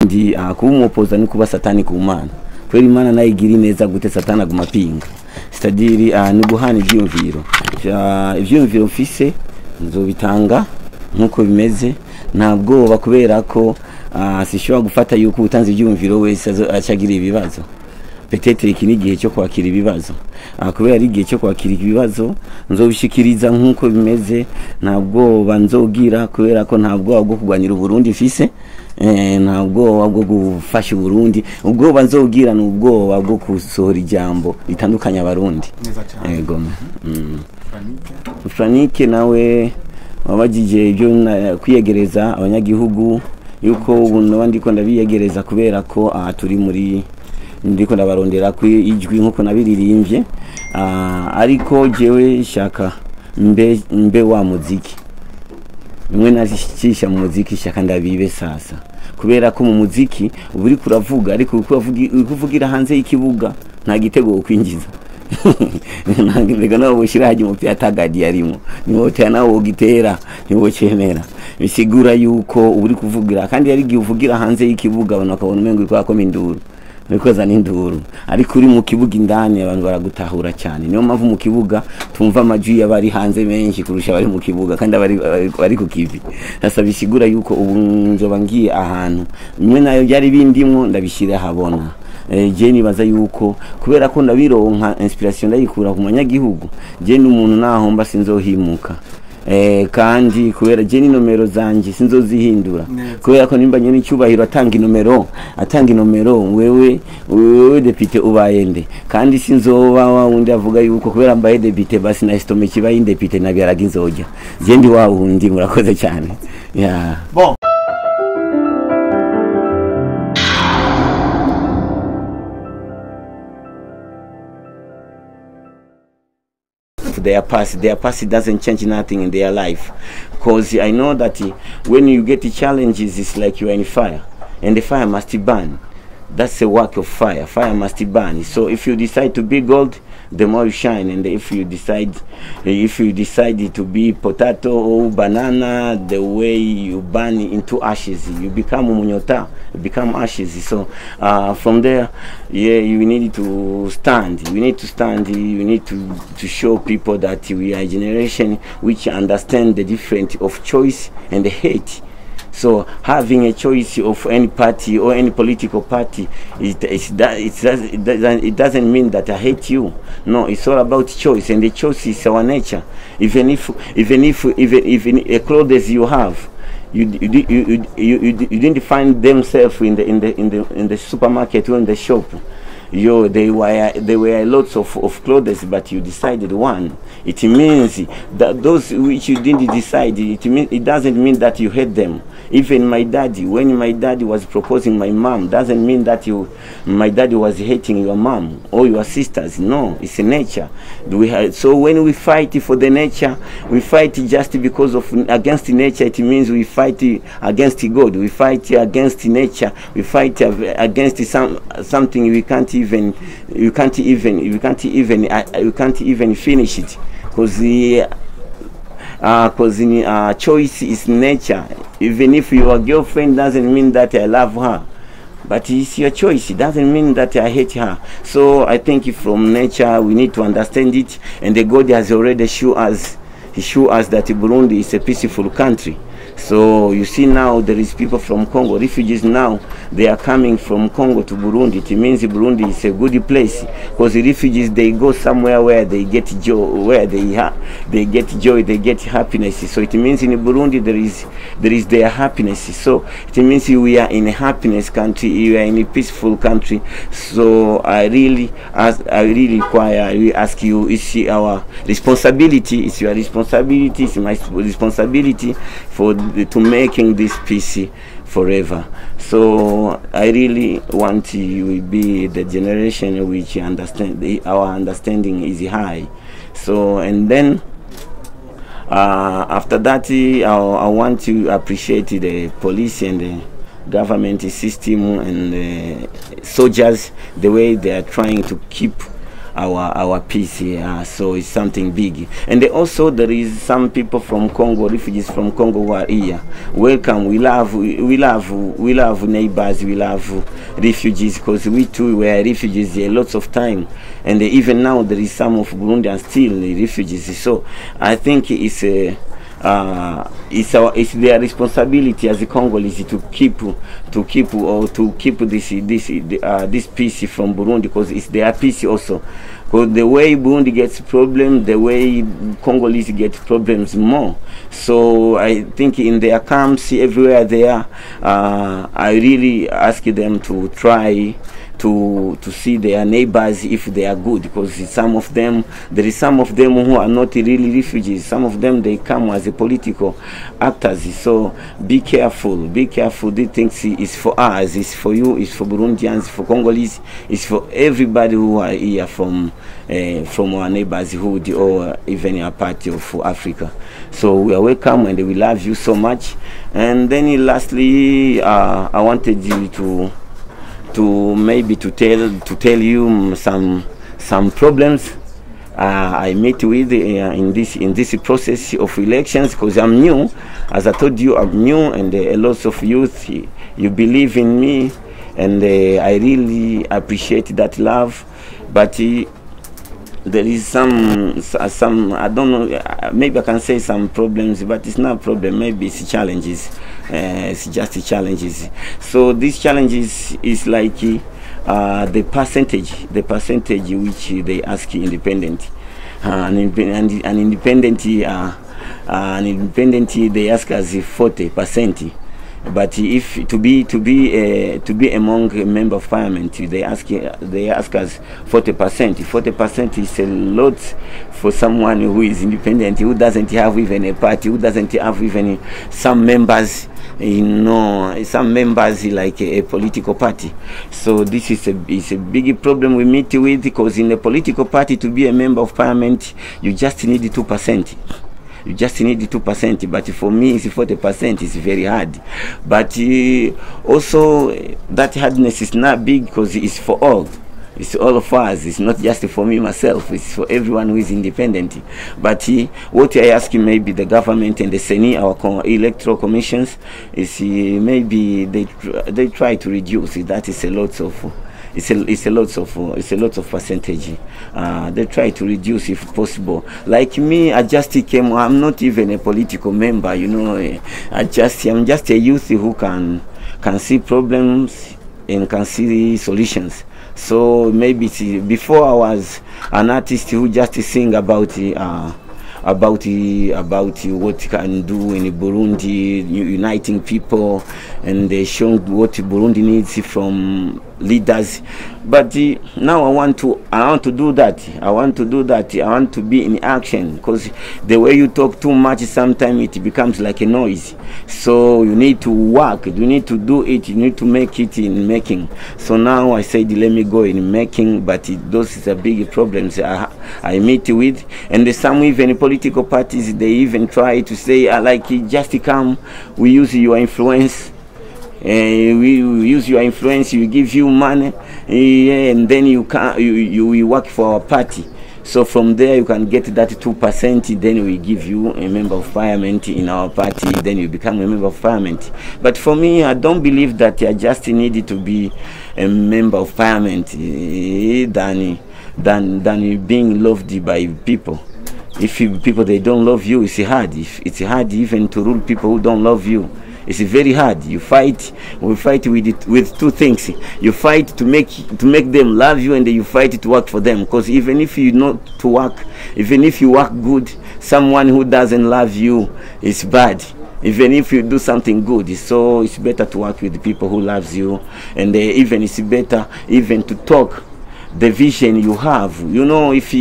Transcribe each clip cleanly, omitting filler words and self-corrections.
kandi kuba umupoza ni kuba satani ku Mana. Kwera Imana nayo igira neza gute satani aguma pinga. C'est-à-dire ni guhana ivyumviro. Ivyumviro mfise nzobitanga nkuko bimeze, ntabwo bakubera ko sishobora gufata yuko utanze ivyumviro wese acagira ibibazo. Peut-être iki ni gihe cyo kwakira ibibazo. Kubera ari gihe cyo kwakira ibibazo nzobishikiriza nkuko bimeze, ntabwo banzogira kubera ko ntabwo bwo kugwanira Burundi mfise, ntabwo bwo gufasha Burundi, ubwo banzogira n'ubwo bwo kusohora ijambo litandukanya abarundi. Yego. Franike nawe wabajije ibyo kwiyegereza abanyagihugu yuko ubu nabandi ko ndabiyegereza kubera ko turi muri ndiko ndabarondera ku ijwi nkuko nabiririmbye, ariko jewe shaka mbe wa muziki mwe nazishisha mu muziki shaka ndabibe sasa, kubera ko mu muziki uburi kuravuga ariko kuvugira hanze y'ikibuga nta gitego kwinjiza. Nanga nawo bushira haje mu pyatagadi yarimo niwo tena wo gitera niwo cemera bisigura yuko uburi kuvugira kandi yari givugira hanze y'ikibuga abantu bakabona umengo iko akoma induru nikoza n'induru, ariko uri mu kibuga indani abantu baragutahura cyane. Niyo mpamvu mu kibuga tumva amajwi y'abari hanze menshi kurusha bari mu kibuga kandi bari ku kivi. Sasa bisigura yuko ubu nzoba ngiye ahantu mwe nayo byari bindimwo ndabishira habona. Je nibaza yuko kubera ko ndabironka inspiration ndayikura ku manyagihugu, je n'umuntu naho mba sinzohimuka. Kandi kubera je ni nomero zanje sinzozihindura, kubera ko nimba nyene icyubahiro atanga inomero wewe depite ubayende, kandi sinzoba wundi avuga yuko kubera mbaye depite basi na estome kiba indepite nabyaraga inzoja. Je ndi wa wundi murakoze cyane. Bon. Their past doesn't change nothing in their life, because I know that when you get the challenges it's like you are in fire and the fire must burn. That's the work of fire. Fire must burn. So if you decide to be gold, the more you shine, and if you decide to be potato or banana, the way you burn into ashes, you become munyota, you become ashes. So from there, you need to stand. We need to stand. You need to show people that we are a generation which understand the difference of choice and hate. So having a choice of any party or any political party, it doesn't mean that I hate you. No, it's all about choice, and the choice is our nature. Even a clothes you have, you didn't find themselves in the supermarket or in the shop. They were lots of clothes, but you decided one. It means that those which you didn't decide, it doesn't mean that you hate them. Even my daddy, when my daddy was proposing my mom, doesn't mean that my daddy was hating your mom or your sisters. No, it's a nature. So when we fight for the nature, we fight just because of against nature. It means we fight against God. We fight against nature. We fight against something we can't even finish it, because choice is nature. Even if your girlfriend doesn't mean that I love her, but it's your choice. It doesn't mean that I hate her. So I think from nature we need to understand it, and the God has already shown us that Burundi is a peaceful country. So you see now there is people from Congo, refugees now, they are coming from Congo to Burundi. It means Burundi is a good place, because the refugees, they go somewhere where they get joy, where they get joy, they get happiness. So it means in Burundi there is their happiness. So it means we are in a happiness country, we are in a peaceful country. So I really ask you, is our responsibility, it's your responsibility, it's my responsibility to making this peace forever. So I really want to be the generation which understand our understanding is high. So and then after that I want to appreciate the police and the government system and the soldiers, the way they are trying to keep our peace here. So it's something big. And also there is some people from Congo, refugees from Congo who are here. Welcome. We love neighbors. We love refugees because we too were refugees here lots of time. And even now there is some of Burundians still refugees. So I think it's their responsibility as the Congolese to keep this peace from Burundi, because it's their peace also. Because the way Burundi gets problems, the way Congolese get problems more. So I think in their camps, everywhere they are, I really ask them to try to see their neighbors if they are good, because there is some of them who are not really refugees. Some of them, they come as a political actors. So be careful. These things is for us, it's for you, it's for Burundians, for Congolese, it's for everybody who are here from our neighborhood or even a part of Africa. So we are welcome and we love you so much. And then lastly, I wanted you to tell you some problems I meet with in this process of elections, because I'm new. As I told you, I'm new, and a lot of youth, you believe in me, and I really appreciate that love. But there is some I don't know, maybe I can say some problems, but it's not a problem, maybe it's challenges. It's just challenges. So these challenges is like the percentage which they ask independent, an independent they ask us 40%. But if to be among a member of parliament, they ask us 40%. 40% is a lot for someone who is independent, who doesn't have even a party, who doesn't have even some members. Some members like a political party. So this is a big problem we meet with, because in a political party, to be a member of parliament, you just need 2%. You just need 2%, but for me, it's 40%. It's very hard. But also, that hardness is not big, because it's for all. It's all of us. It's not just for me myself. It's for everyone who is independent. But what I ask maybe the government and the Senate, our electoral commissions, is maybe they try to reduce it. That is a lot of. It's a lot of percentage. They try to reduce if possible. Like me, I just came. I'm not even a political member. I'm just a youth who can see problems and can see solutions. So maybe before I was an artist who just sing about what can do in Burundi, uniting people, and showing what Burundi needs from leaders. But now I want to do that. I want to be in action, because the way you talk too much, sometimes it becomes like a noise. So you need to work. You need to do it. You need to make it in making. So now I said, let me go in making. But those are big problems I meet with, and some even political parties, they even try to say, like, just come, we use your influence. We use your influence, we give you money, and then you work for our party. So from there you can get that 2%, then we give you a member of parliament in our party, then you become a member of parliament. But for me, I don't believe that I just needed to be a member of parliament than being loved by people. If people, they don't love you, it's hard. It's hard even to rule people who don't love you. It's very hard. We fight with two things. You fight to make them love you, and then you fight to work for them. Because even if you not to work, even if you work good, someone who doesn't love you is bad. Even if you do something good, so it's better to work with the people who loves you, and even it's better even to talk the vision you have. If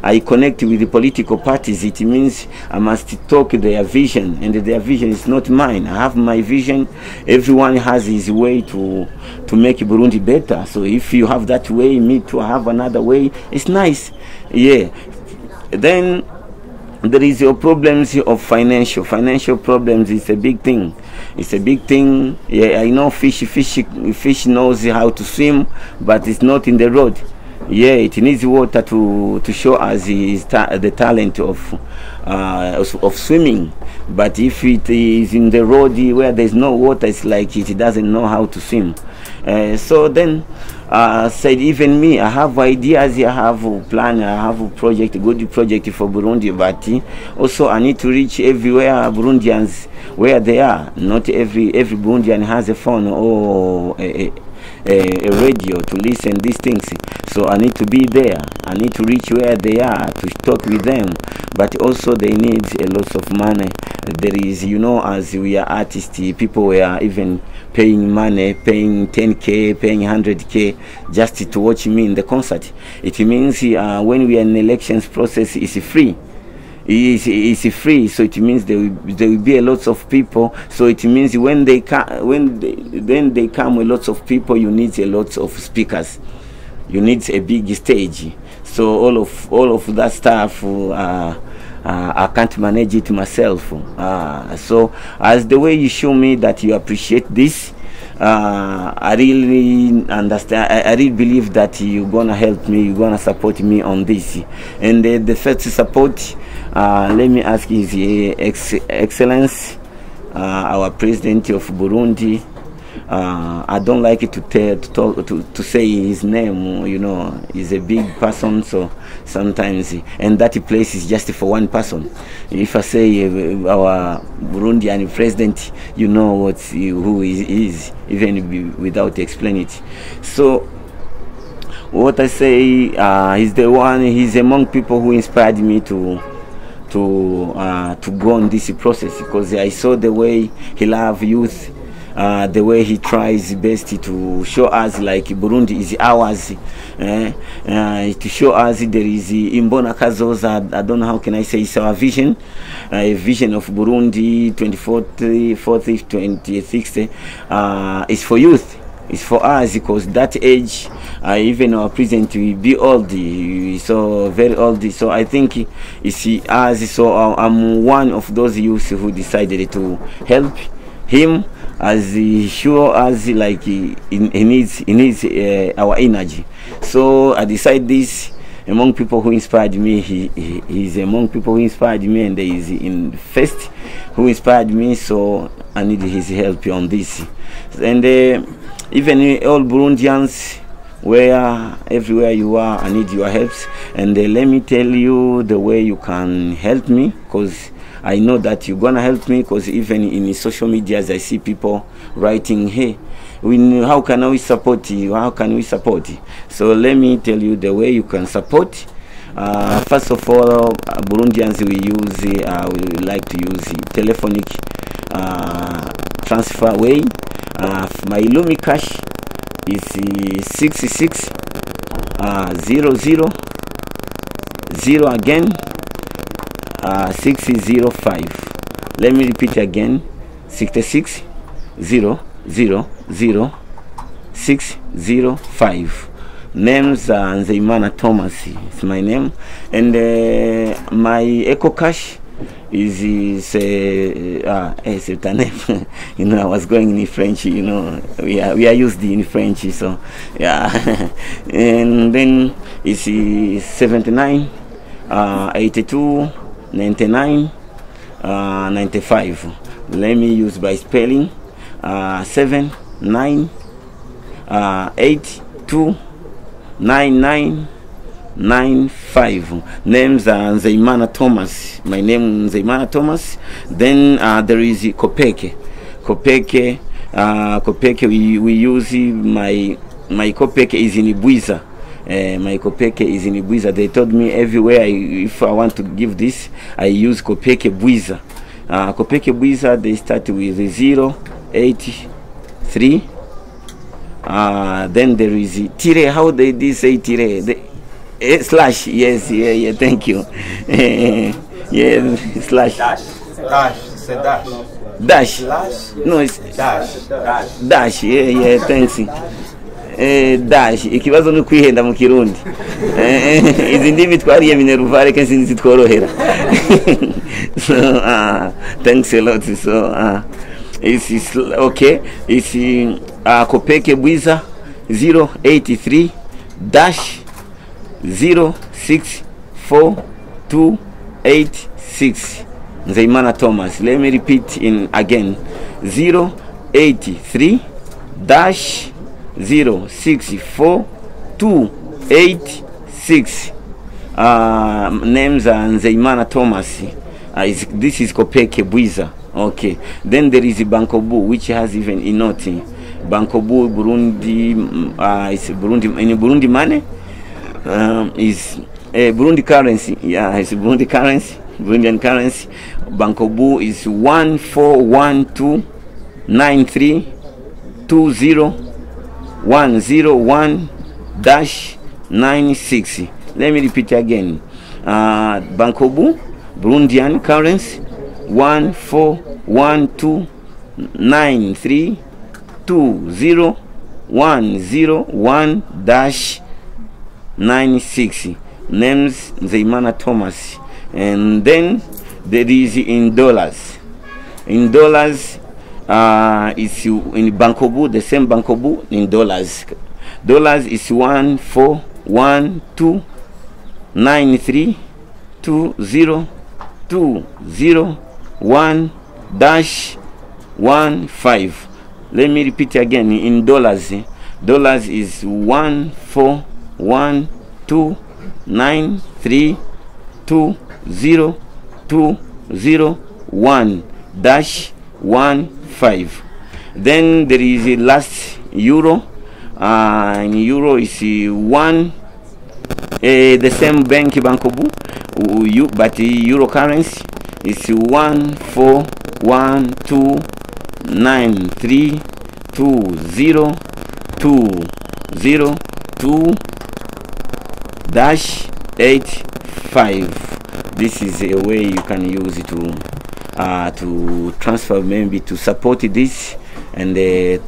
I connect with the political parties, it means I must talk their vision, and their vision is not mine. I have my vision. Everyone has his way to make Burundi better. So if you have that way, me too, I have another way. It's nice. Yeah. Then there is your problems of financial problems. Is a big thing. It's a big thing. Yeah, I know fish knows how to swim, but it's not in the road. Yeah, it needs water to show us the talent of swimming. But if it is in the road where there's no water, it's like it doesn't know how to swim. So then said, even me, I have ideas, I have a plan, I have a project, a good project for Burundi, but also I need to reach everywhere Burundians where they are. Not every Burundian has a phone or a radio to listen these things. So I need to be there, I need to reach where they are to talk with them. But also they need a lot of money. There is, you know, as we are artists, people were even paying money, paying 10k, paying 100k just to watch me in the concert. It means when we are in elections process, it's free. It's free, so it means there will be a lot of people. So it means when they come, when they come with lots of people, you need a lot of speakers, you need a big stage. So all of that stuff, I can't manage it myself. So as the way you show me that you appreciate this, I really understand. I really believe that you're gonna help me, you're gonna support me on this. And the first support, let me ask His Excellency, our President of Burundi. I don't like it to say his name. You know, he's a big person, so sometimes, and that place is just for one person. If I say our Burundian president, you know who he is, even without explaining it. So what I say, he's the one. He's among people who inspired me to go on this process, because I saw the way he loves youth. The way he tries best to show us like Burundi is ours, to show us there is Imbona Kazoza. I don't know how can I say, it's our vision, a vision of Burundi 2040, 2060. It's for youth. It's for us, because that age, even our president will be old, so very old. So I think it's us. So I'm one of those youths who decided to help him, as he show us like he needs our energy. So I decide this among people who inspired me. He's among people who inspired me, and he is in first who inspired me. So I need his help on this. And even all Burundians, everywhere you are, I need your helps. And let me tell you the way you can help me, because I know that you're gonna help me, because even in social medias I see people writing, hey, how can we support you? How can we support you? So let me tell you the way you can support. First of all, Burundians we like to use telephonic transfer way. My Lumi Cash is 66 00 again 605. Let me repeat again, 66 000 605. Names are Nzeimana Thomas, it's my name. And my Eco Cash is it's a name. You know, I was going in French, you know, we are used in French, so yeah. And then it's 79 82 99 95. Let me use by spelling, 7 9 8 2 9 9 9 5. Names are Nzeimana Thomas. My name is Nzeimana Thomas. Then there is Kopeke. Kopeke we use my Kopeke is in Buiza. My Kopeke is in Buiza. They told me everywhere if I want to give this, I use Kopeke Buiza. Kopeke Buiza, they start with 083. Then there is tire. How they say tire? Slash. Yes, yeah. Thank you. Yeah, slash. Dash. It's a dash. Dash. Slash. No, it's Dash. dash. Yeah. Thanks. Dash. Ikibazo no kwihenda mu Kirundi. Izi ndimi twariye mineruvare kenshi nzitworohera. So thanks a lot. So it's okay. It's Kopeke Buiza 083 dash 06426 Nzeyimana Thomas. Let me repeat in again. 083-064-286. Names are Nzeyimana Thomas. This is Kopeke Bwiza. Okay. Then there is Bankobu, which has even Inoti. Bankobu Burundi is Burundi in Burundi money. Is Burundi currency. Yeah, it's Burundi currency. Burundian currency. Bankobu is 14129320101-96. Let me repeat again. Bankobu Burundian currency 14129320101-96. Names Nzeyimana Thomas. And then there is in dollars. In dollars, it's in Bankobu, the same Bankobu in dollars. Dollars is 141293201-15. Let me repeat again. In dollars, dollars is 141293201-15. Then there is a last euro. In euro is the same bank Bankobu, but euro currency is 141293202-85. This is a way you can use it to transfer, maybe to support this. And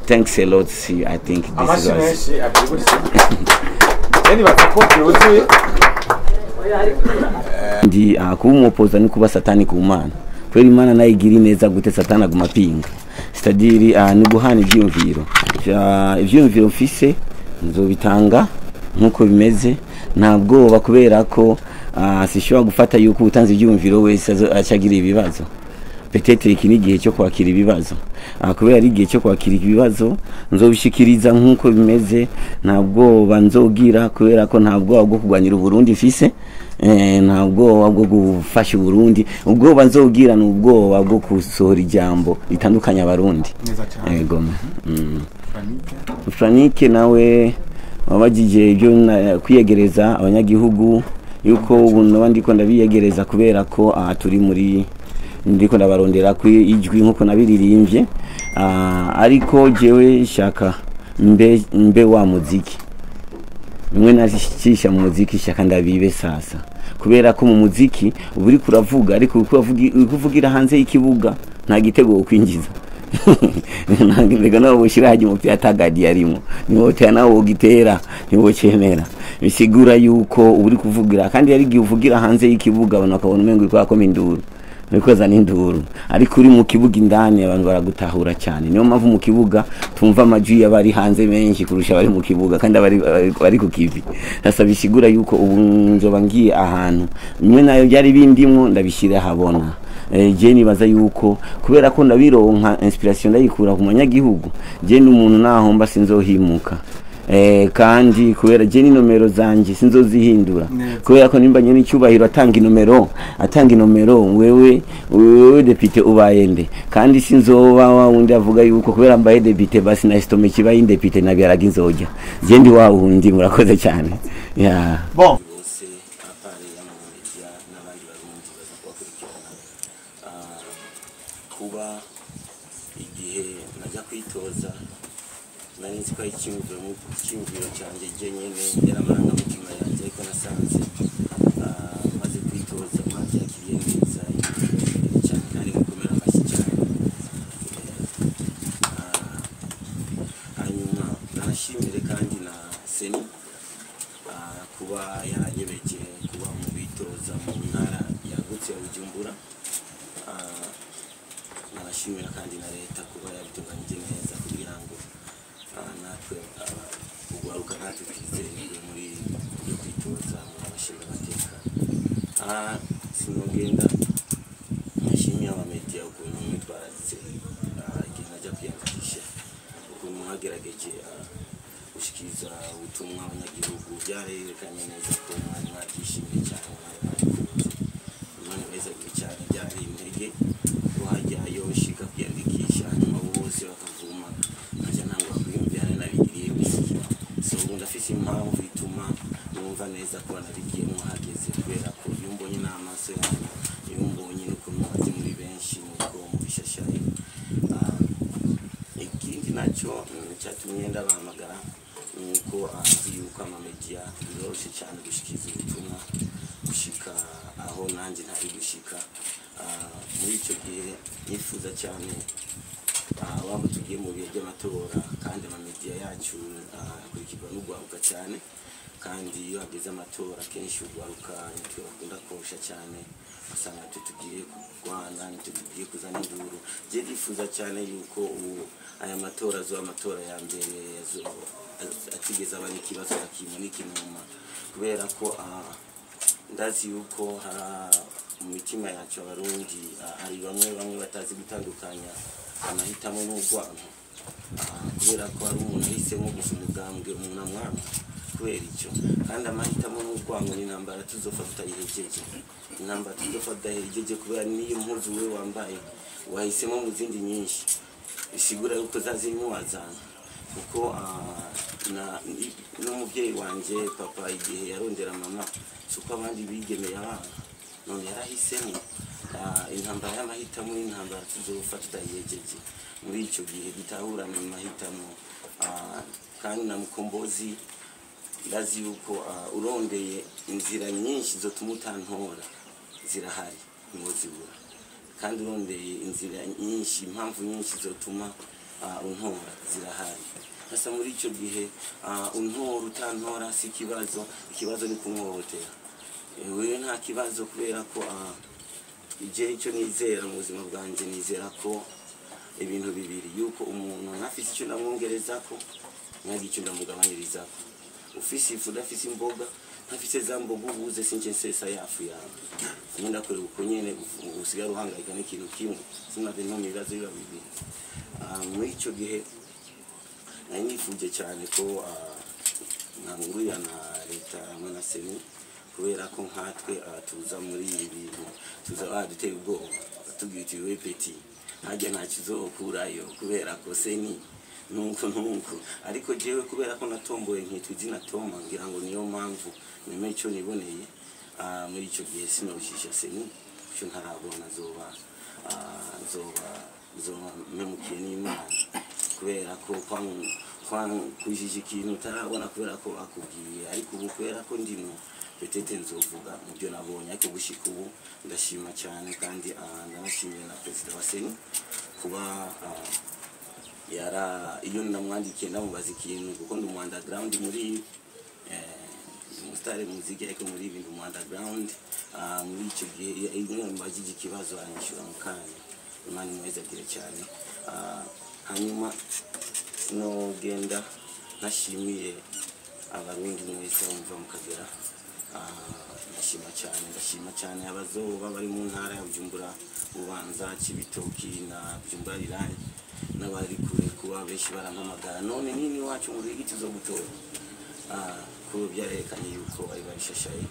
thanks a lot. I think this is ndi kumupoza ni kuba satani ku Mana. Kweli Imana nayo igira neza gute satana gumapinga. Stadiri ni guhana ivyumviro. Ivyumviro mfise nzobitanga nkuko bimeze, ntabwo bakubera ko sishobora gufata yuko utanze ivyumviro wese acagira ibibazo. Peut-être iki ni gihe cyo kwakira ibibazo. Kubera ari gihe cyo kwakira ibibazo nzobishikiriza nkuko bimeze, ntabwo banzogira kubera ko ntabwo bwo kugwanyira Burundi mfise, ntabwo bwo gufasha Burundi. Ubwo banzogira n'ubwo bwo kusohora ijambo litandukanya abarundi. Yego. Franike nawe wabajije ibyo kwiyegereza abanyagihugu yuko ubuno ndiko ndabiyegereza kubera ko turi muri ndiko ndabarondera ku ijwi nkuko nabiririmbye, ariko jewe shaka mbe wa muziki mwe nashisha mu muziki shaka ndabibe sasa, kubera ko mu muziki uburi kuravuga ariko ukuvugira hanze y'ikibuga nta gitego kwinjiza. Nangega nawo bushira haje mu pyatagadi yarimo niwo cyana wo gitera niwo cyemera, bisigura yuko uburi kuvugira kandi yari givugira hanze y'ikibuga abantu bakabona umengo ko akoma induru nikoza n'induru, ariko uri mu kibuga indani abantu baragutahura cyane. Niyo mpamvu mu kibuga tumva amajwi y'abari hanze menshi kurusha bari mu kibuga kandi bari ku kivi. Sasa bisigura yuko ubu nzoba ngiye ahantu mwe nayo byari bindimwo ndabishira habona. Je nibaza yuko kubera ko ndabironka inspiration ndayikura ku manyagihugu, je n'umuntu naho mba sinzohimuka. Kandi kubera je ni nomero zanje sinzozihindura, kubera ko nimba nyene icyubahiro atanga inomero wewe depite ubayende, kandi sinzoba wundi avuga yuko kubera mbaye depite basi na stome kibaye depite nabyaraga inzoja. Je ndi wa wundi murakoze cyane. Yeah. Bon. Kuba igihe najya kwitoza nari nzi ko icyumviro cyanjye je nyene yaramanga mutima yanjye, ariko nasanze maze kwitoza maze yakiriye neza cyane kandi gukomera amashyi cyane. Hanyuma narashimire kandi na Seni kuba yaranyebeje kuba mu bitoza mu ntara yagutse ya Bujumbura. Narashimira kandi na leta kuba yabitunganyije neza kugira ngo natwe ugwaruka natwe twizeye muri kwitoza mu bashinga amateka sinogenda nashimiye abamedia ukuntu mwitwararitse igihe najya kwiyandikisha ukuntu mwagerageje gushikiriza ubutumwa abanyagihugu byarerekanye neza ko mwari mwakishimiye cyane Imana weza cyane byari intege ko hajyayo ushika kwiyandikisha hanyuma bose bakavuma nkajya ntangwa kwiyumvira nabigiriye wisikiye so ndafise impamvu ituma numva neza ko nabigiye muhageze kubera ko iyo mbonye n'amaso yanyu iyo mbonye n'ukuntu mwazi muri benshi nuko mubishashaye ikindi nacyo cyatumye ndabahamagara nuko azi yuko amamedia biroroshye cyane gushikiriza ubutumwa gushika aho nanjye ntari gushika muri icyo gihe nifuza cyane waba tugiye mu bihe by'amatora kandi amamedia yacu akurikirwa n'ugwaruka cyane kandi iyo hageze amatora kenshi ugwaruka nitwe bakunda kosha cyane asanga tugiye kurwana tugiye kuzana induru je ndifuza cyane yuko aya matora zo amatora ya mbere atigeze abana ikibazo bakimona ikinuma kubera ko ndazi yuko mu mitima yacu abarundi ari bamwe batazi gutandukanya amahitamo n'urwango kubera ko ari umuntu ahisemo gusa umugambwe umuntu amwana kubera icyo kandi amahitamo n'urwango ni intambara tuzofata yihejeje intambara tuzofata yihejeje kubera niyo mpuzu we wambaye wahisemo mu zindi nyinshi isigura yuko zazinyuwazana kuko n'umubyeyi wanje papa igihe yarondera mama suko abandi bigemeye abana none yarahisemo intambara y'amahitamo n'intambara tuzofata tutayihejeje muri icyo gihe gitahura mu mahitamo kandi na mukombozi ndazi yuko urondeye inzira nyinshi zotuma utantora zirahari muzibura kandi urondeye inzira nyinshi impamvu nyinshi zotuma untora zirahari hasa muri icyo gihe untora utantora si ikibazo ni kumwohotera wewe nta kibazo kubera ko ije icyo nizera mu buzima bwanjye nizera ko ibintu bibiri yuko umuntu ntafise icyo ndamwongereza ko nyagira icyo ndamugabaniriza ko ufise ifu udafise imboga ntafise za mboga ubuze sinje nsesa yafu yawe nkunda kure uko nyene usigara uhangayika n'ikintu kimwe sinave no mibazo biba bibiri muri icyo gihe nari nifuje cyane ko nkangurira na leta hamwe na seni kubera ko nkatwe tuza muri ibi bintu tuza baduteye ubwoba batubwira uti we peti hajya nta kizokurayo kubera ko seni nuko ariko jewe kubera ko natomboye nkitwa izina Toma ngira ngo niyo mpamvu nyuma icyo niboneye muri icyo gihe sinabishisha seni cyo ntarabona zoba memukiye n'Imana kubera ko kujije ikintu utarabona kubera ko bakubwiye ariko ubu kubera ko ndimo petete nzovuga mu byo nabonye ariko gushika ubu ndashima cyane kandi ndanashimiye na Perezida wa Seni kuba iyo namwandikiye ndamubaza ikintu kuko ndi mu underground muri mustare muziki ariko muri ibintu mu underground muri icyo gihe iyo mbajije ikibazo aranyishura mu kanya Imana imweza agire cyane hanyuma nogenda nashimiye abarundi mwese bumva mukagera ndashima cyane abazoba bari mu ntara ya Bujumbura Bubanza Cibitoki na Bujumbura Rirani n'abari kure kuba benshi barampamagara none nini wacu muri igiti zo gutora ko byarekanye yuko ari barishashaye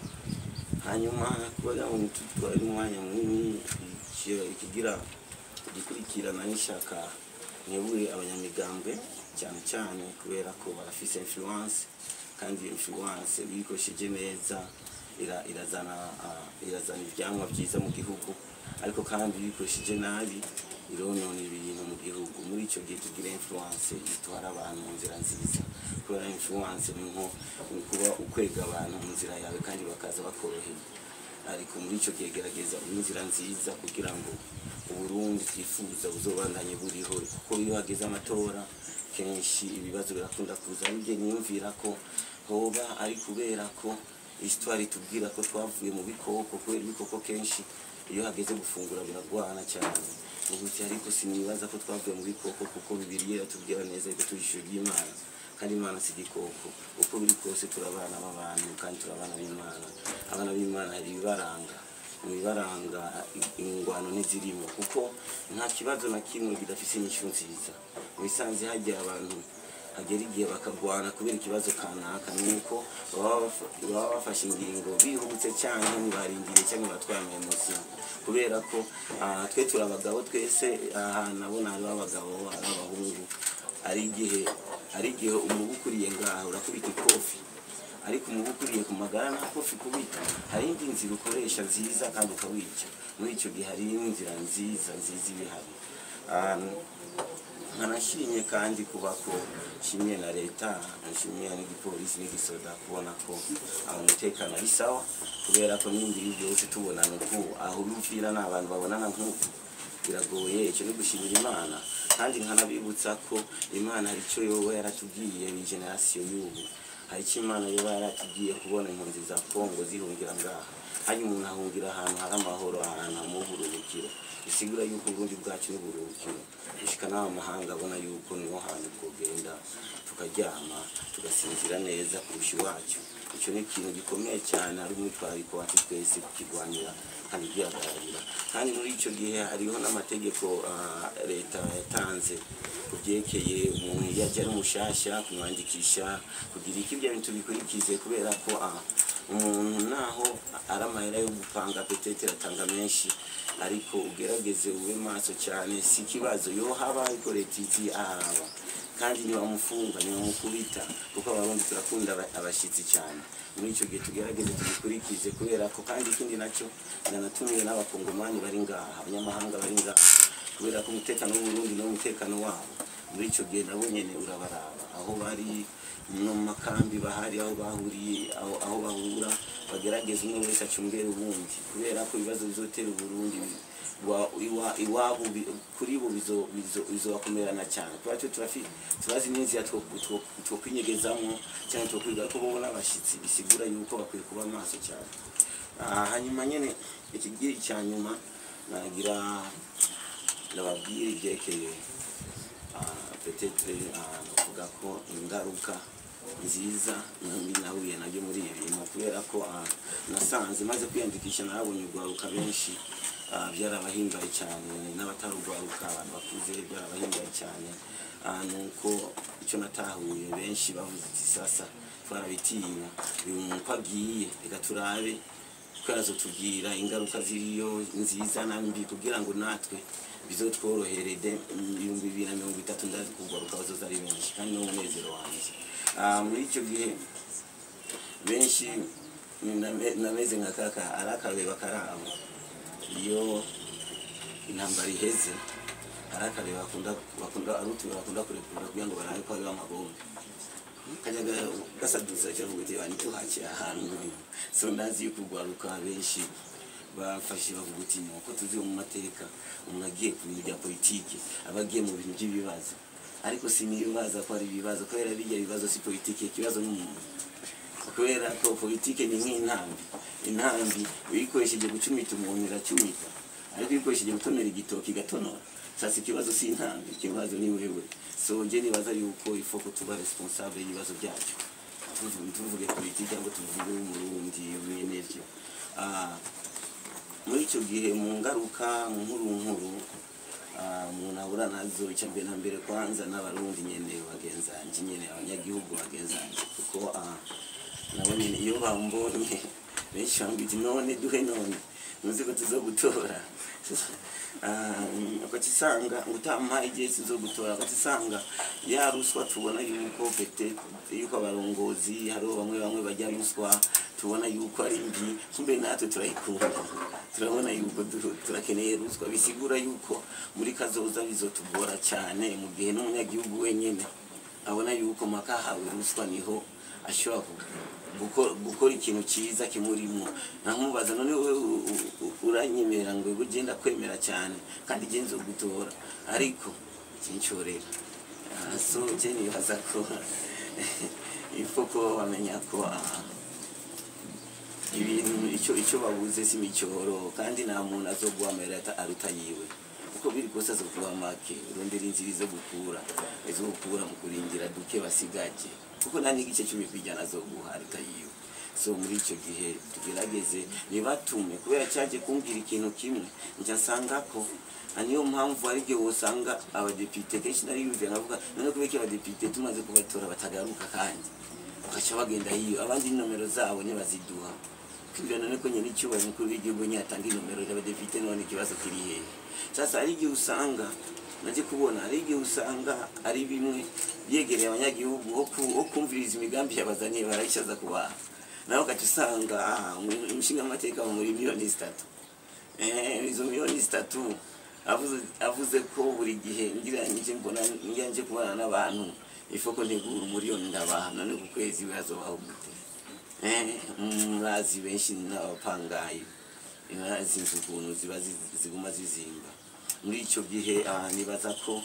hanyuma kubaga mu tutwara umwanya munini ikigira gikurikirana n'ishaka nyebuye abanyamigambwe cyane kubera ko barafise influence kandi influence bikosheje neza irazana ivyamwa byiza mu gihugu ariko kandi bikosheje nabi ironona ibintu mu gihugu muri icyo gihe tugira influence itwara abantu mu nzira nziza kubera influence ni nko kuba ukwega abantu mu nzira yawe kandi bakaza bakoroheye ariko muri icyo gihe gerageza inzira nziza kugira ngo Uburundi twifuza buzobandanye buriho kuko iyo hageze amatora kenshi ibibazo birakunda kuza bijye niyumvira ko hoba ari kubera ko histoire tubwira ko twavuye mu bikoko kubera ibikoko kenshi iyo hageze gufungura biragwana cyane ubuti ariko sinibaza ko twavuye mu bikoko kuko Bibiliya tubwira neza ko tuyishuye Imana kandi Imana si igikoko uko biri kose turabana b'abantu kandi turabana b'Imana abana b'Imana hari ibibaranga ingwano n'izirimo kuko nta kibazo na kimwe kidafise inyishu nziza bisanze hajya abantu agera igihe bakagwana kubera ikibazo kanaka nuko baba bafashe ingingo bihubutse cyane ntibarindiriye cyangwa batwamaye munsi kubera ko twe turabagabo twese nabona ari abagabo ari abahungu ari igihe umubukuriye ngaho urakubita ikofi ariko umubukuriye ku magara na kofi kubita hari indi nzira ukoresha nziza kandi ukawica muri icyo gihe hari inzira nziza ibihari nkanashimye kandi kuba ko shimye na leta nshimye n'igipolisi n'igisoda kubona ko umutekano ari sawa kubera ko n'indi byose tubona nuko aho bimfira n'abantu babonana nk'uko biragoye icyo ni gushimira Imana kandi nkanabibutsa ko Imana hari icyo yoba yaratubwiye ni generation y'ubu hari icyo Imana yoba yaratubwiye kubona impunzi za Kongo zihungira ngaha hari umuntu ahungira ahantu hari amahoro ahantu mu buruhukiro bisigura yuko Burundi bwacu n'uburuhukiro gushika n'amahanga abona yuko niho hantu kugenda tukaryama tugasinzira neza kurusha iwacu icyo ni ikintu gikomeye cyane ari umutwariko wacu twese kukirwanira kandi byagaragara kandi muri icyo gihe hariho n'amategeko leta yatanze kubyekeye umuntu yajya ari umushasha kumwandikisha kugira iki ibyo bintu bikurikize kubera ko umuntu naho ari amahera yo gupanga petete atanga menshi ariko ugerageze ube maso cyane si kibazo yo haba ikoretizi ahaba kandi nibamufunga nibamukubita kuko abarundi turakunda abashitsi cyane muri icyo gihe tugerageze tubikurikize kubera ko kandi ikindi nacyo ndanatumiye n'abakongomani bari ngaha abanyamahanga bari ngaha kubera ko umutekano w'Uburundi n'umutekano wabo muri icyo gihe nabo nyene urabaraba aho bari no makambi bahari aho bahuriye aho bahura bagerageza umwe wese acungera ubundi kubera ko ibibazo bizotera Uburundi iwabo kuri bo bizobakomerana cyane kuba turazi n'inzira two kwinyegezamo cyane two kwiga ko babona abashitsi bisigura yuko bakwiye kuba maso cyane hanyuma nyene ikigiri cya nyuma nagira nababwira ibyekeye peut-être navuga ko ingaruka nziza nahuye nabyo muri ibi bintu kubera ko nasanze maze kwiyandikisha nabonye urwaruka benshi byarabahimbaye cyane n'abatarugwaruka abantu bakuze byarabahimbaye cyane nuko icyo natahuye benshi bavuze ati sasa twarabitinya uyu muntu agiye reka turabe kwarazo tubwira ingaruka ziriyo nziza nambi kugira ngo natwe bizotworoherede 2030 ndazi kugwaruka bazoza ari benshi kandi n'umunezero wanjye muri icyo gihe benshi nameze nka kaka arakabe bakarabo iyo intambara iheze arakabe bakunda arutu bakunda kurekura kugira ngo barabe ko ari amabombe kanyaga gasaduza cyangwa gute bani tuhache ahantu so ndazi kugwaruka benshi bafashe bavuga uti nuko tuzi mu mateka umuntu agiye ku bintu bya politiki abagiye mu bintu by'ibibazo ariko sinibaza ko ari ibibazo kubera bijya ibibazo si politiki ikibazo n'umuntu kubera ko politiki ni nk'intambi uyikoresheje gucumita umuntu iracumita ariko uyikoresheje gutonera igitoki gatonora sasa ikibazo si intambi ikibazo ni wewe so je nibaza yuko ifoko tuba responsable y'ibibazo byacu tuvuge politiki cyangwa tuvuge umurundi w'inevyo muri icyo gihe mu ngaruka mu nkuru umuntu ahura nazo icyambere na mbere kwanza n'abarundi nyene bagenzanje nyene abanyagihugu bagenzanje kuko nabo nyene iyo bambonye benshi bambiti none duhe none nuzi ko tuzogutora akatisanga ngutama igihe tuzogutora akatisanga ya ruswa tubona yuko pete yuko abarongozi haro bamwe bajya ruswa tubona yuko ari mbi kumbe natwe turayikunda turabona yuko turakeneye ruswa bisigura yuko muri kazoza bizotugora cyane mu gihe n'umunyagihugu wenyene abona yuko makahawe ruswa niho ashobora gukora ikintu cyiza kimurimo namubaza none wewe uranyemera ngo ugenda kwemera cyane kandi genzo gutora ariko kinchorera so je nibaza ko ifoko bamenya ko ibintu icyo babuze si micoro kandi nta muntu azogwamera aruta yiwe uko biri kose zo kuba make urondera inzira zo gukura mu kurindira duke basigaje kuko nta n'igice cy'umi kwijana zo guharika yiwe. So muri icyo gihe tugerageze nibatume kubera cyaje kumbwira ikintu kimwe njya nsanga ko niyo mpamvu ari gihe usanga abadepite kenshi nari yumviye navuga none kubera abadepite tumaze kubatora batagaruka kandi bakaca bagenda hiyo abandi nomero zabo ntibaziduha kubera none ko nyine icyubahiro mukuru w'igihugu nyatanga inomero y'abadepite none ikibazo kiri hehe. Sasa ari gihe usanga naje kubona ari gihe usanga ari bimwe yegereye abanyagihugu wo kumviriza imigambi yabazaniye barayishaza kubaha naho gace usanga umushinga amateka muri miliyoni 3 izo miliyoni 3 avuze ko buri gihe ngira nje kubana n'abantu ifoko ntegura umuriyoni ndabaha none ku kwezi bazobaho gute murazi benshi n'abapangaye inazi ukuntu ziba ziguma zizimba. Muri icyo gihe nibaza ko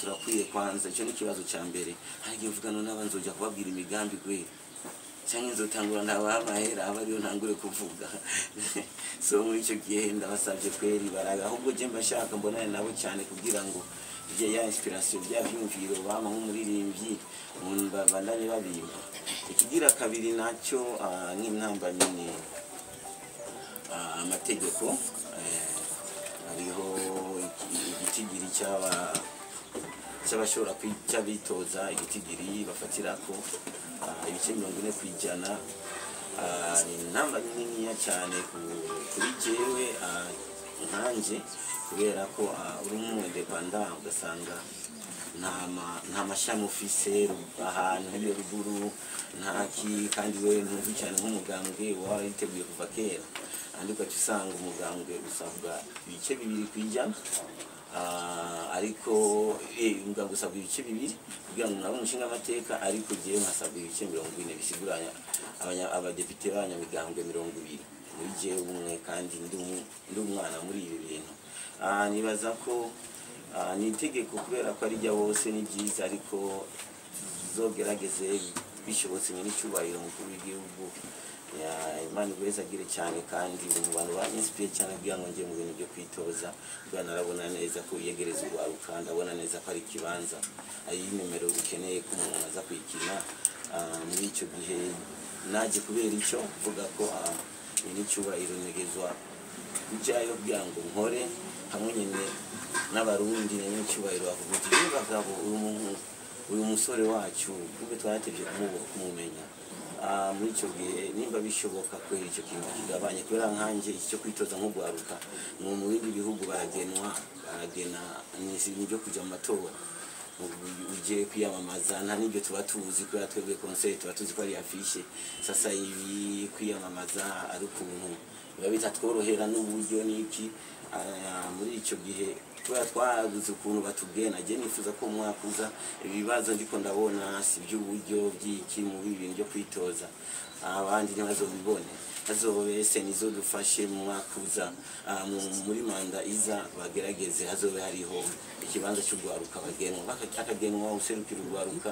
turakwiye kwanza icyo n'ikibazo cya mbere hari gihe mvugana n'abanzoja kubabwira imigambi kwe cyangwa nzotangura ndabamahera abariyo ntangure kuvuga. So muri icyo gihe ndabasabye kweri baraga ahubwo je mbashaka mbonane nabo cyane kugira ngo ije ya inspiration bya byumviro bama nk'umuririmbyi bandanye babimba. Ikigira kabiri nacyo nk'intamba nyine amategeko hariho igitigiri cy'abashobora kwica bitoza igitigiri bafatirako ibice 40% intamba niniya cyane kuri jewe nkanje kubera ko uri umudependant ugasanga nta mashami ufise ahantu hariyo ruguru ntaki kandi we ntuzi cyane nk'umugambwe wariteguye kuva kera andiko tusanga umugambwe usabwa ibice 2% ariko umugambwe usabwa ibice 2 kugira ngo nabo umushinga amateka ariko jewe nkasabwa ibice 40 bisiguranya abadepite b'abanyamigambwe 20 muri jewe umwe kandi ndi umwana muri ibi bintu. Nibaza ko ni itegeko kubera ko ari rya bose ni byiza ariko zogerageze bishobotse n'icyubahiro mukuru w'igihugu Imana igweza agire cyane kandi mu bantu ba-inspire cyane kugira ngo nje mu bintu byo kwitoza kugira narabona neza ko yegereza urwaruka ndabona neza ko ari kibanza ari nimero ukeneye ko umuntu aza kwikina. Muri icyo gihe naje kubera icyo vuga ko n'icyubahiro negezwa kujayo kugira ngo nkore hamwe nyine n'abarundi n'icyubahiro bavuga uti bagabo uyu musore wacu kube twaratevye kumumenya. Muri icyo gihe nimba bishoboka ko icyo kintu kigabanye kubera nkanje icyo kwitoza nk'ugwaruka mu bindi bihugu baragena n'ibintu byo kujya mu matora uje kwiyamamaza nta n'ibyo tuba tuzi kubera twebwe concert tuba tuzi ko ari afishe. Sasa ibi kwiyamamaza ari ukuntu biba bitatworohera n'uburyo n'iki. Muri icyo gihe kubera twabuze ukuntu batugena je nifuza ko mwakuza ibibazo ndiko ndabona si by'uburyo by'iki mu bintu byo kwitoza abandi ntibazobibone hazobese nizo dufashe mwakuza muri manda iza bagerageze hazobe hariho ikibanza cy'ugwaruka bagenwa akagenwa userukira ugwaruka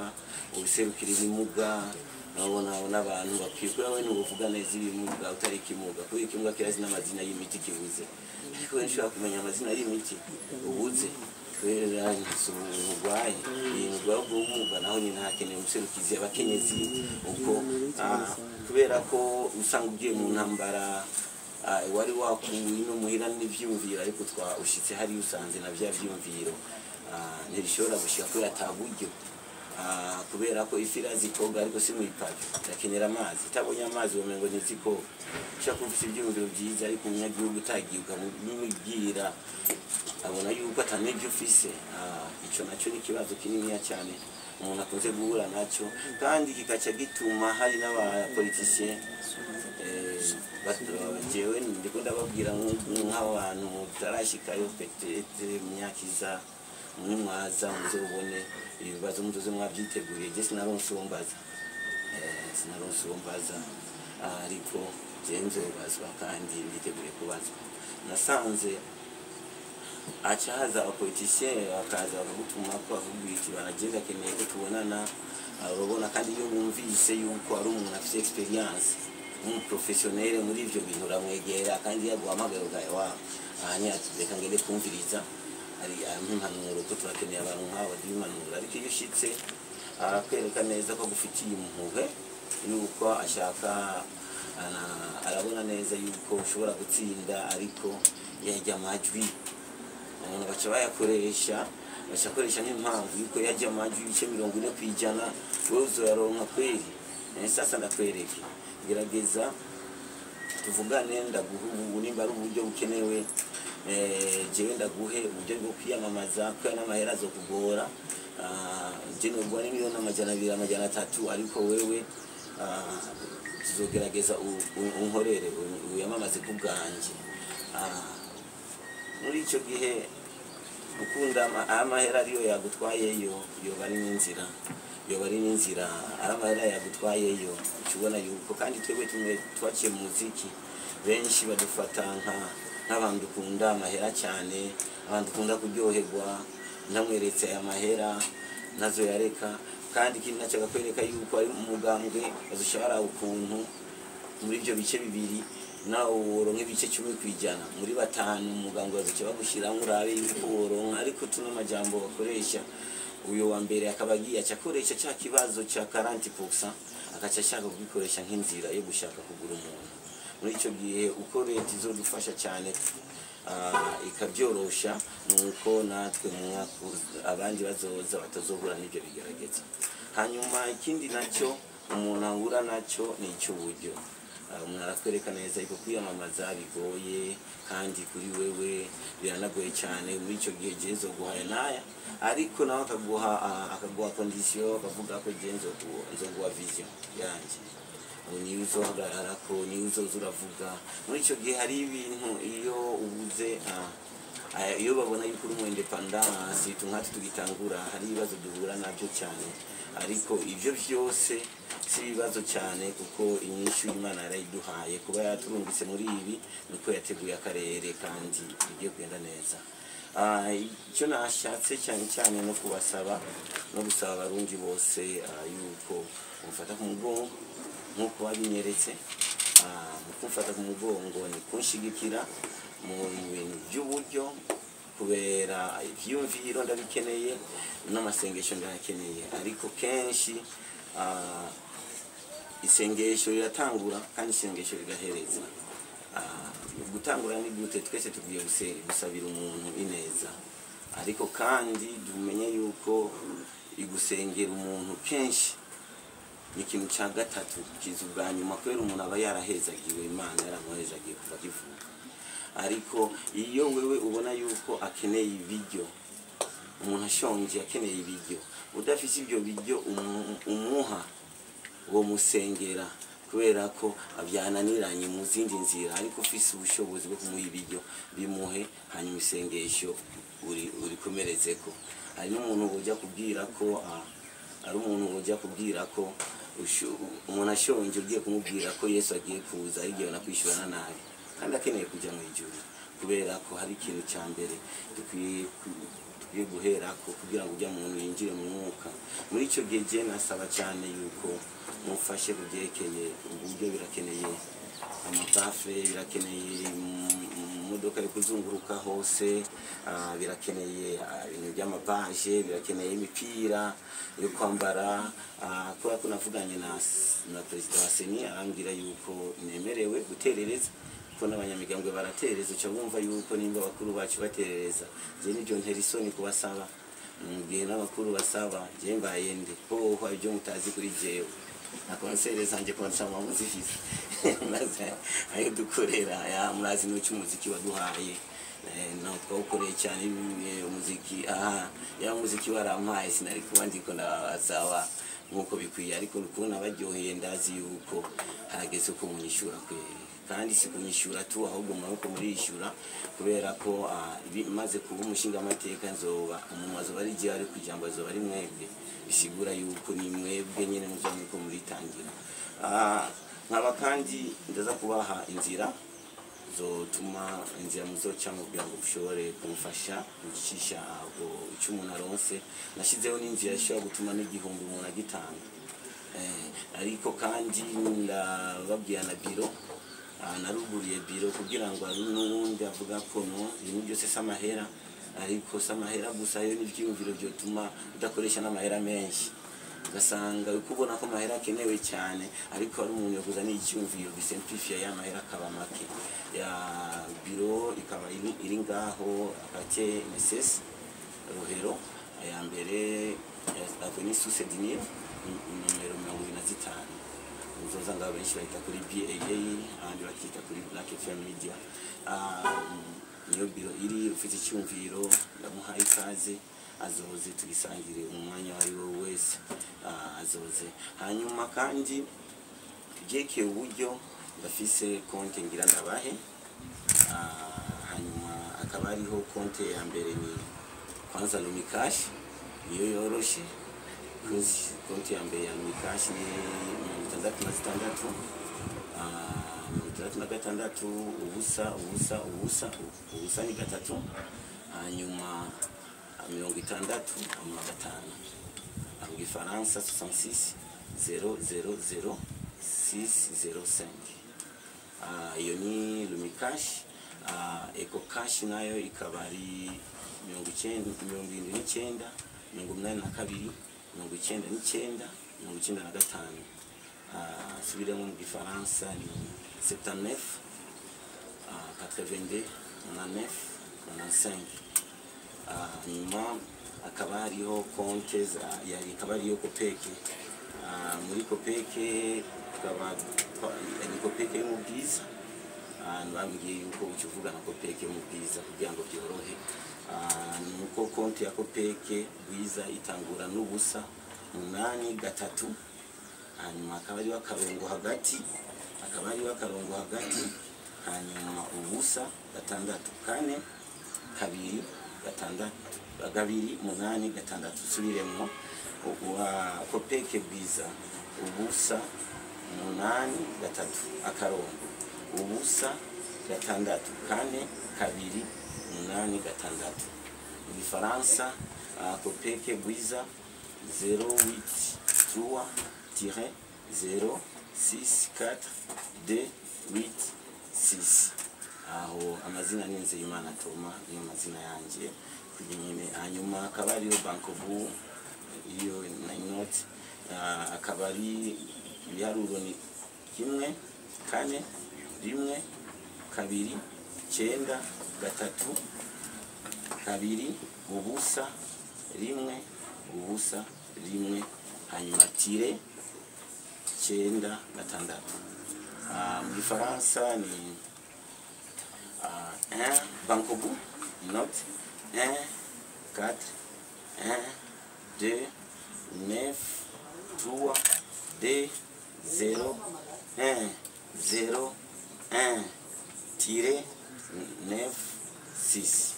userukira ibimuga nabona n'abantu bakwiye we n'uvuga neza ibimuga utari kimuga kuko ikimuga kirazi n'amazina y'imiti kibuze ariko nshaka kumenya amazina y'imiti ubuze kubera urwaye indwara y'ubumuga naho nyine hakeneye umuserukizi abakenyezi uko kubera ko usanga ugiye mu ntambara wari wakuwe no muhira n'ivyumviro ariko ushitse hari usanze na bya vyumviro ntibishobora gushika kubera ataburyo kubera ko ifirazi koga ariko si mwipave ndakenera amazi itabonye amazi womengo niziko ushaka kufisa ibyumviro byiza ariko umunyagihugu utagiye ukamubwira abona yuko atanebyo ufise ico nacyo ni kibazo kinini cyane umuntu akunze guhura nacyo kandi kikaca gituma hari n'abapoliticiens jewe ndiko ndababwira nk'abantu mutarashikayo petete myakiza mwaza muzobone ibibazo muzoze mwabyiteguriye je sinaronse umbaza ariko jenzo bazwa kandi nditeguriye kubazwa. Nasanze achaza abapoliticiens bakaza bakagutuma ko akubwira banagenda keneye ko tubonana urabona kandi iyo bumvise yuko ari umuntu afite experience professionnel muri ivyo bintu ramwegera kandi yaguhamagara ukaye wa reka ngende kumviriza ari impanuro ko turakeneye abantu nk'abo b'impanuro, ariko iyo ushitse arakwereka neza ko gufitiye impuhwe yuko ashaka arabona neza yuko ushobora gutsinda, ariko yajya amajwi umuntu baca bayakoresha nk'impamvu yuko yajya amajwi ibice 40% wowe uzoyaronka kweri. Sasa ndakwereke, gerageza tuvugane, ndaguha ubu nimba ari uburyo bukenewe, jewe ndaguhe uburyo bwo kwiyamamaza ko n'amahera zo kugora, je nubwo ari miliyoni 200-300, ariko wewe tuzogerageza unkorere uyamamaze ku bwanje. Muri icyo gihe ukunda amahera ariyo yagutwayeyo yoba ari n'inzira amahera yagutwayeyo ukibona yuko, kandi twebwe twaciye mu muziki benshi badufata nk'abantu dukunda amahera cyane, abantu dukunda kuryoherwa, ntamweretse aya mahera nazo yareka, kandi ikindi nacyo agakwereka yuko ari umugambwe azushara ukuntu muri ibyo bice bibiri nawe woronka ibice 10% muri 5 umugambwe azuce bagushyiramo urabe yuko woronka. Ariko tuno majambo bakoresha, uyo wa mbere akabagiye acakoresha cya kibazo cya 40%, akaca ashaka kubikoresha nk'inzira yo gushaka kugura umuntu. Muri icyo gihe uko leta izodufasha cyane ikabyorosha, nuko natwe abandi bazoza batazohura n'ibyo bigaragaza. Hanyuma ikindi nacyo umuntu ahura nacyo ni icy'uburyo. Umuntu arakwereka neza yuko kwiyamamaza bigoye, kandi kuri wewe biranagoye cyane. Muri icyo gihe jezo guhaya naya, ariko nawe akaguha condition, akavuga ko jezo nzoguha vision yanje, ni uzohagarara ko, ni uzoza uravuga. Muri icyo gihe hari ibintu iyo ubuze iyo babona yuko uri mu independence nkatwe tugitangura, hari ibibazo duhura nabyo cyane, ariko ibyo byose si ibibazo cyane, kuko inyishu Imana yarayiduhaye kuba yaturungitse muri ibi, nuko yateguye akarere kandi bigiye kugenda neza. Icyo nashatse cyane no kubasaba no gusaba abarundi bose yuko umfata ku mugongo nkuko wabinyeretse, kumfata ku mugongo ni kunshigikira mu bintu by'uburyo, kubera ibyumviro ndabikeneye n'amasengesho ndakeneye. Ariko kenshi isengesho riratangura kandi isengesho rigahereza. Gutangura ni gute? Twese tugiye gusabira umuntu ineza, ariko kandi dumenye yuko igusengera umuntu kenshi ni ikintu cya gatatu kiza ubwa nyuma, kubera umuntu aba yarahezagiwe, Imana yaramuhezagiye kuva kivuka. Ariko iyo wewe ubona yuko akeneye ibiryo, umuntu ashonje akeneye ibiryo, udafise ibyo biryo umuha uwo musengera, kubera ko abyananiranye mu zindi nzira, ariko ufise ubushobozi bwo kumuha ibiryo bimuhe, hanyuma isengesho urikomerezeko. Hari n'umuntu ujya kubwira ko umuntu ashonje ugiye kumubwira ko Yesu agiye kuza, igihe nakwishyurana nabi, kandi akeneye kujya mu ijuru, kubera ko hari ikintu cya mbere dukwiye guhera ko kugira ngo ujya muntu yinjire mu mwuka. Muri icyo gihe je nasaba cyane yuko mufashe kubyerekeye uburyo, birakeneye amabafe, birakeneye imodoka yo kuzunguruka hose, birakeneye ibintu by'amabaje, birakeneye imipira yo kwambara. Kubera ko navuganye na perezida wa Seni, arambwira yuko nemerewe guterereza, ko n'abanyamigambwe baratereza. Cyo bumva yuko nimba bakuru bacu baterereza, je n'ibyo nterisoni kubasaba, mugihe n'abakuru basaba, je mbaye ndi ho ibyo mutazi kuri jewe na konsere zanje konsa mu muziki maze ayo dukorera ya murazi no cy'umuziki waduhaye, no twawukoreye cyane umuziki. Ya muziki warampaye, sinari kuba ndiko ndasaba nkuko bikwiye, ariko ukubona baryoheye, ndazi yuko harageze ko munyishura kwe, kandi si kunyishura tu, ahubwo murako murishura, kubera ko maze kuba umushinga amateka nzoba umuntu azoba ari gihe, ari kujambo azoba ari mwebwe, bisigura yuko ni mwebwe nyene muzamwe ko muritangira. Nkaba kandi ndaza kubaha inzira zotuma inzira muzocamo kugira ngo ushobore kumufasha gucisha aho icyo umuntu aronse. Nashizeho n'inzira ishobora gutuma n'igihumbi umuntu agitanga, ariko kandi ndababwira na biro, naruguriye biro kugira ngo ari n'undi avuga ko no ibintu byose samahera ariko samahera gusa yo n'ivyumviro byo tuma udakoresha n'amahera menshi ugasanga ukubona ko amahera akenewe cyane ariko ari umuntu yaguza n'icyumviro bisimplifia ya mahera akaba make ya biro ikaba iri ngaho akate NSS Rohero ya mbere avenue Susedinir numero 25 uzoza ngaho benshi bahita kuri BAA abandi bakita kuri Black FM Media niyo biro iri ufite icyumviro ndamuhaye ikaze azoze tugisangire umwanya wari wo wese azoze hanyuma kandi jeke uburyo ndafise konte ngira ndabahe hanyuma akaba ariho konte ya mbere ni kwanza Lumikash iyo yoroshe konte ya mbere ya Lumikash ni 66 36 ubusa ni gatatu hanyuma 65 mu Gifaransa 66 000 605 iyo ni Lumikash Eco Cash nayo ikaba ari 99 82 99 95 subiremo mu Gifaransa ni 79 82 99 95 nyuma akaba hariho konte ikaba ariyo Kopeke muri Kopeke akaba ari Kopeke mu Bwiza nabambwiye yuko ukivuga na Kopeke mu Bwiza kugira ngo byorohe nuko konte ya Kopeke Bwiza itangura n'ubusa 83 hanyuma akaba ariyo akarongo hagati hanyuma ubusa 6 4 2 8 6 subiremo Kopeke Bwiza ubusa 8 3 akarongo ubusa 6 4 2 8 6 mu Gifaransa Kopeke Bwiza 083-064-286 aho amazina ni Nzeyimana Toma niyo mazina yanje kuginyine hanyuma akaba ariyo Bankobu iyo na note akaba ari ibiharuro ni 1 4 1 2 9 3 2 ubusa 1 ubusa 1 hanyuma tire 9 6 mu Gifaransa ni 1 Bankobu note 1 4 1 2 9 3 2 0 1 0 1 tire 9 6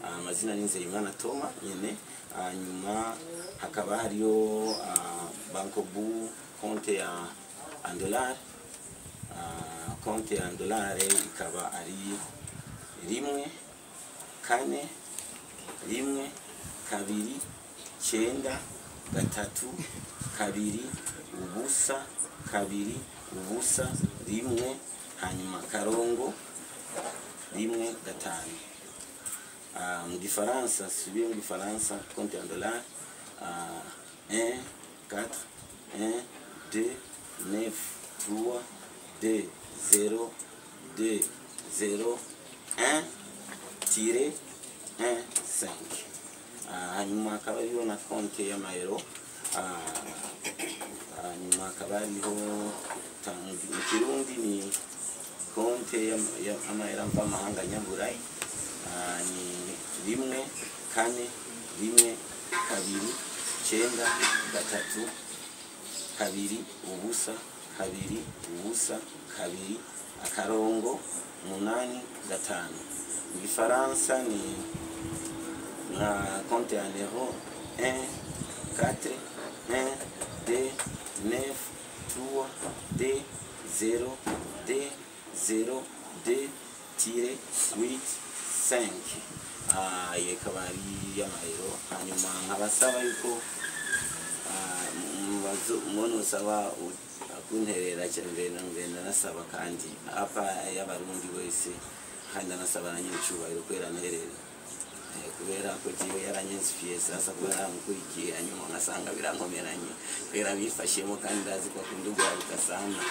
amazina ni Nzeyimana Toma nyene hanyuma hakaba hariyo Bankobu konte ya $1 konte ya $1 ikaba ari 1 4 1 2 9 3 2 ubusa 2 ubusa 1 hanyuma karongo 1 5 mu Gifaransa subiye mu Gifaransa konte ya $1 1 4 1 2 9 3 2 0 2 0 1 tire 1 5 hanyuma akaba ariho na konte y'amayero hanyuma akaba ariho mu Kirundi ni konte y'amayero mvamahanga nyaburayi ni 1 4 1 2 9 3 2 ubusa 2 ubusa 2 akarongo 8 5 mu Gifaransa ni na compte en euro 1 4 1 2 9 3 2 0 2 0 2 tire 8 5 yekabari y'amayero hanyuma nkabasaba yuko umuntu usaba kunterera cyane nasaba kandi apa y'abarundi wese kandi nasaba na nyicubahiro kwera nterera kubera ko jiwe yaranyensifiye sasa kubera mukurikiye hanyuma ngasanga birankomeranye kubera bifashemo kandi ndazi ko kundugaruka sana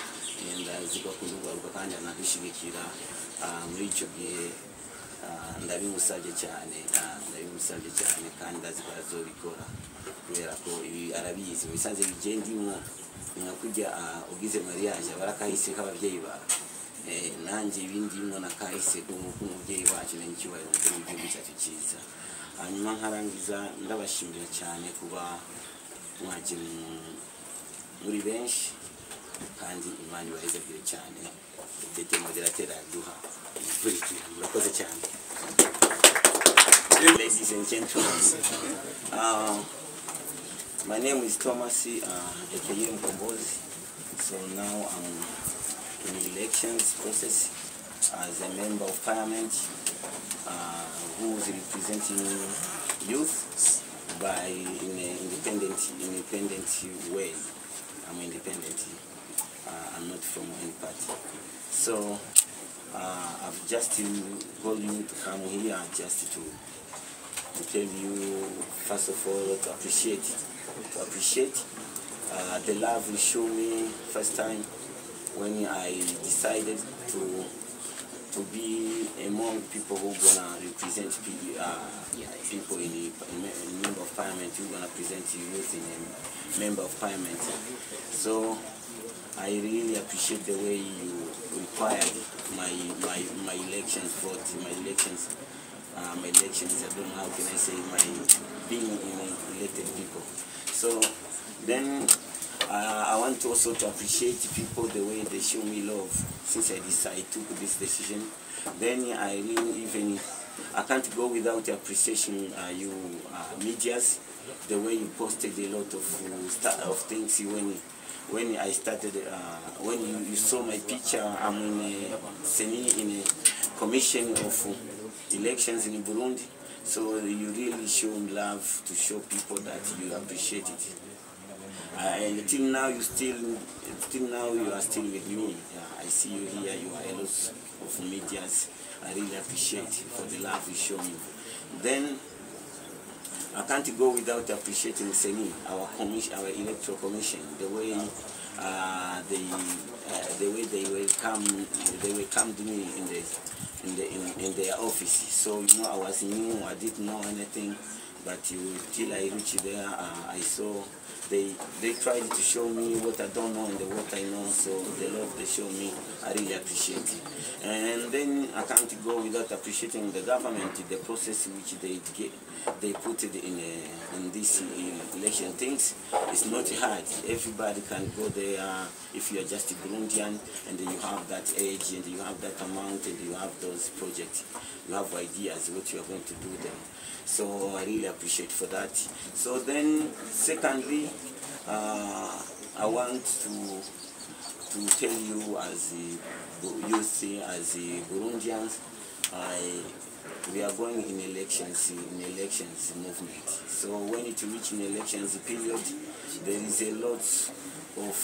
ndazi ko kundugaruka kandi anabishimikira muri icyo gihe ndabimusabye cyane kandi ndazi ko azobikora kubera ko ibi arabizi bisanze bigendimo nkakujya ugize mariage barakahise k'ababyeyi bawe nanjye ibindi mwana kahise k'umubyeyi wacu n'icyubahiro mu gihugu cyacu cyiza. Hanyuma nkarangiza ndabashimira cyane kuba mwaje muri benshi kandi Imana ibarezagire cyane Tete moderateur aduha murakoze cyane. Ladies and gentlemen, my name is Thomas aka Mkombozi. So now I'm in the elections process as a member of parliament who is representing youth by in an independent way. I'm independent. I'm not from any party. So I've just called you to come here just to tell you, first of all, to appreciate the love you show me first time when I decided to be among people who gonna represent people in the member of parliament, who gonna present youth in a member of parliament. So I really appreciate the way you required my elections vote, my elections. I don't know how can I say my being elected people. So then I want also to appreciate people the way they show me love since I took this decision. Then I can't go without appreciation you medias, the way you posted a lot of things when I started, when you saw my picture. I'm in a commission of elections in Burundi, so you really show love to show people that you appreciate it. Till now you are still with me. I see you here. You are a lot of medias. I really appreciate for the love you show me. Then I can't go without appreciating Seni, our electoral commission, the way they will come to me in their office. So I was new, I didn't know anything, but till I reached there, I saw they tried to show me what I don't know and what I know. So the love they show me, I really appreciate it. And then I can't go without appreciating the government, the process which they put it in this election things. It's not hard. Everybody can go there if you are just a Burundian and you have that age and you have that amount and you have those projects. You have ideas what you are going to do then. So I really appreciate for that. So then secondly, I want to tell you as youth, as Burundians, we are going in elections movement. So when it reaches an elections period, there is a lot of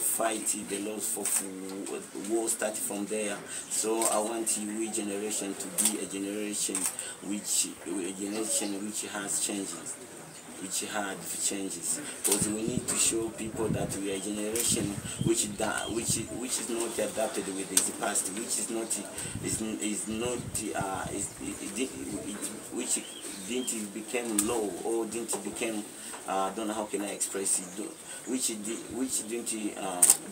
fight, the lots of war start from there. So I want your generation to be a generation which has changes. Which had changes, because we need to show people that we are a generation which is not adapted with the past, which didn't become low or didn't become I don't know how can I express it, which didn't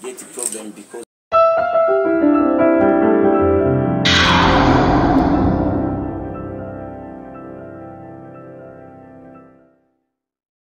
get a problem because